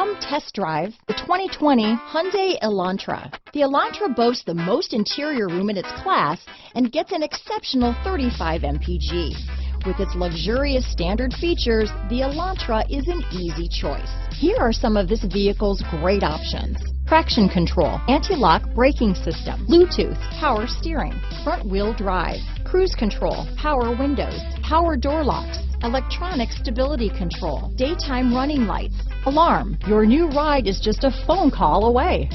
Come test drive the 2020 Hyundai Elantra. The Elantra boasts the most interior room in its class and gets an exceptional 35 mpg. With its luxurious standard features, the Elantra is an easy choice. Here are some of this vehicle's great options: traction control, anti-lock braking system, Bluetooth, power steering, front wheel drive, cruise control, power windows, power door locks, electronic stability control, daytime running lights, alarm. Your new ride is just a phone call away.